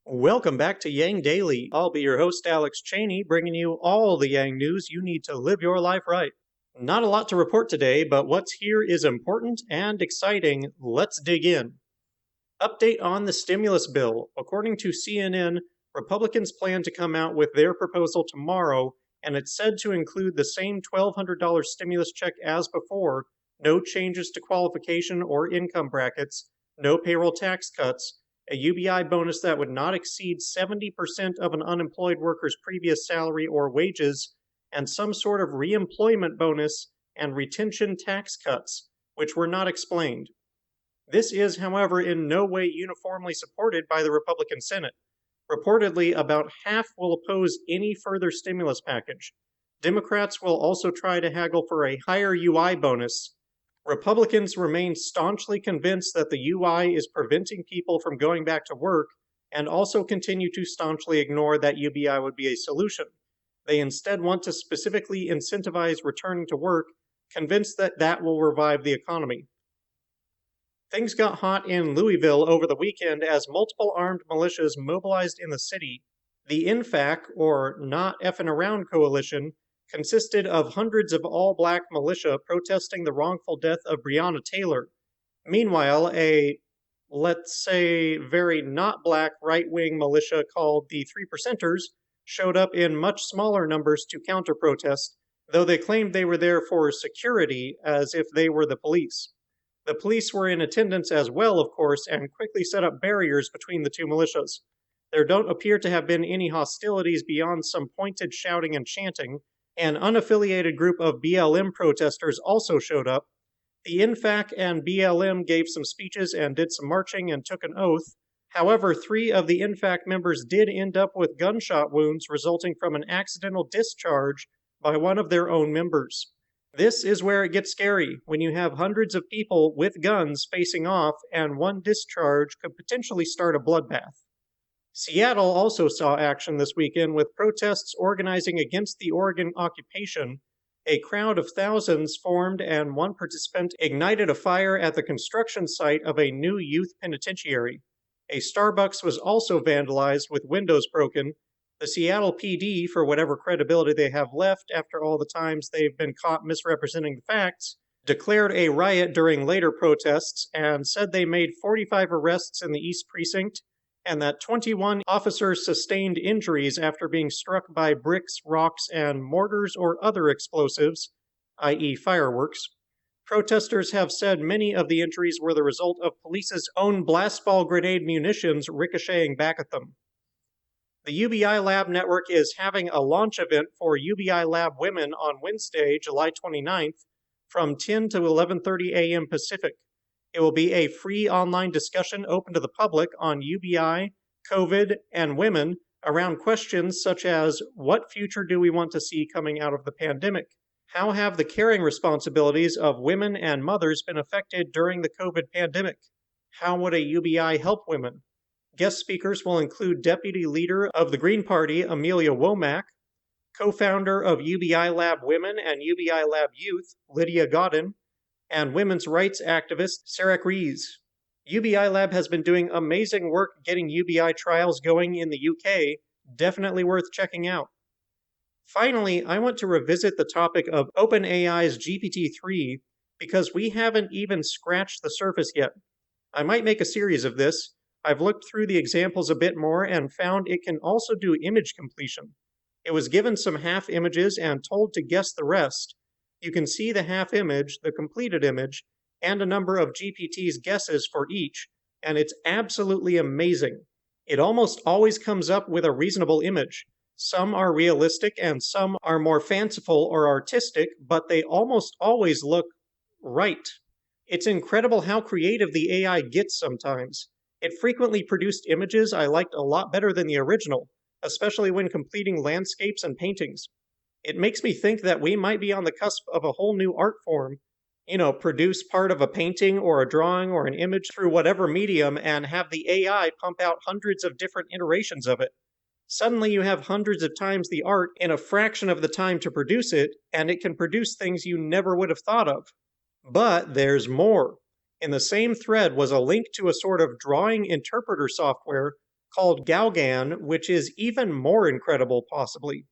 Welcome back to Yang Daily. I'll be your host, Alex Cheney, bringing you all the Yang news you need to live your life right. Not a lot to report today, but what's here is important and exciting. Let's dig in. Update on the stimulus bill. According to CNN, Republicans plan to come out with their proposal tomorrow, and it's said to include the same $1,200 stimulus check as before, no changes to qualification or income brackets, no payroll tax cuts, a UBI bonus that would not exceed 70% of an unemployed worker's previous salary or wages, and some sort of reemployment bonus and retention tax cuts, which were not explained. This is, however, in no way uniformly supported by the Republican Senate. Reportedly, about half will oppose any further stimulus package. Democrats will also try to haggle for a higher UI bonus. Republicans remain staunchly convinced that the UI is preventing people from going back to work, and also continue to staunchly ignore that UBI would be a solution. They instead want to specifically incentivize returning to work, convinced that that will revive the economy. Things got hot in Louisville over the weekend as multiple armed militias mobilized in the city. The NFAC, or Not Effin' Around Coalition, consisted of hundreds of all-black militia protesting the wrongful death of Breonna Taylor. Meanwhile, a, let's say, very not black right-wing militia called the Three Percenters showed up in much smaller numbers to counter-protest, though they claimed they were there for security, as if they were the police. The police were in attendance as well, of course, and quickly set up barriers between the two militias. There don't appear to have been any hostilities beyond some pointed shouting and chanting. An unaffiliated group of BLM protesters also showed up. The NFAC and BLM gave some speeches and did some marching and took an oath. However, 3 of the NFAC members did end up with gunshot wounds resulting from an accidental discharge by one of their own members. This is where it gets scary, when you have hundreds of people with guns facing off and one discharge could potentially start a bloodbath. Seattle also saw action this weekend with protests organizing against the Oregon occupation. A crowd of thousands formed and one participant ignited a fire at the construction site of a new youth penitentiary. A Starbucks was also vandalized with windows broken. The Seattle PD, for whatever credibility they have left after all the times they've been caught misrepresenting the facts, declared a riot during later protests and said they made 45 arrests in the East Precinct, and that 21 officers sustained injuries after being struck by bricks, rocks, and mortars or other explosives, i.e. fireworks. Protesters have said many of the injuries were the result of police's own blast ball grenade munitions ricocheting back at them. The UBI Lab Network is having a launch event for UBI Lab Women on Wednesday, July 29th, from 10 to 11:30 a.m. Pacific. It will be a free online discussion open to the public on UBI, COVID, and women around questions such as, what future do we want to see coming out of the pandemic? How have the caring responsibilities of women and mothers been affected during the COVID pandemic? How would a UBI help women? Guest speakers will include Deputy Leader of the Green Party, Amelia Womack, co-founder of UBI Lab Women and UBI Lab Youth, Lydia Godin, and women's rights activist Sarah Rees. UBI Lab has been doing amazing work getting UBI trials going in the UK, definitely worth checking out. Finally, I want to revisit the topic of OpenAI's GPT-3 because we haven't even scratched the surface yet. I might make a series of this. I've looked through the examples a bit more and found it can also do image completion. It was given some half images and told to guess the rest. You can see the half image, the completed image, and a number of GPT's guesses for each, and it's absolutely amazing. It almost always comes up with a reasonable image. Some are realistic and some are more fanciful or artistic, but they almost always look right. It's incredible how creative the AI gets sometimes. It frequently produced images I liked a lot better than the original, especially when completing landscapes and paintings. It makes me think that we might be on the cusp of a whole new art form. Produce part of a painting or a drawing or an image through whatever medium and have the AI pump out hundreds of different iterations of it. Suddenly you have hundreds of times the art in a fraction of the time to produce it, and it can produce things you never would have thought of. But there's more. In the same thread was a link to a sort of drawing interpreter software called Galgan, which is even more incredible, possibly.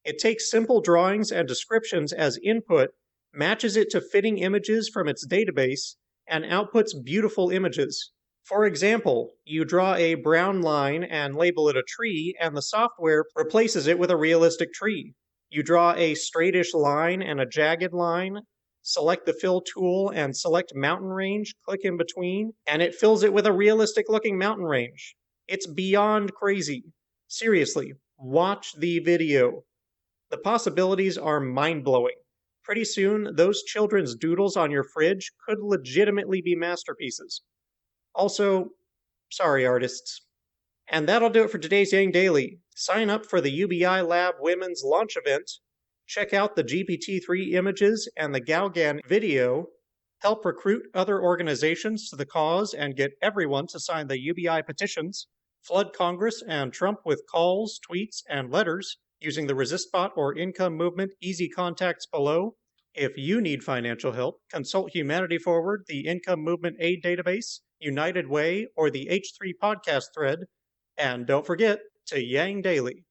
It takes simple drawings and descriptions as input, matches it to fitting images from its database, and outputs beautiful images. For example, you draw a brown line and label it a tree, and the software replaces it with a realistic tree. You draw a straightish line and a jagged line, select the fill tool and select mountain range, click in between, and it fills it with a realistic looking mountain range. It's beyond crazy. Seriously, watch the video. The possibilities are mind-blowing. Pretty soon, those children's doodles on your fridge could legitimately be masterpieces. Also, sorry artists. And that'll do it for today's Yang Daily. Sign up for the UBI Lab Women's Launch event. Check out the GPT-3 images and the Galgan video. Help recruit other organizations to the cause and get everyone to sign the UBI petitions. Flood Congress and Trump with calls, tweets, and letters using the ResistBot or Income Movement easy contacts below. If you need financial help, consult Humanity Forward, the Income Movement Aid Database, United Way, or the H3 podcast thread. And don't forget to Yang Daily.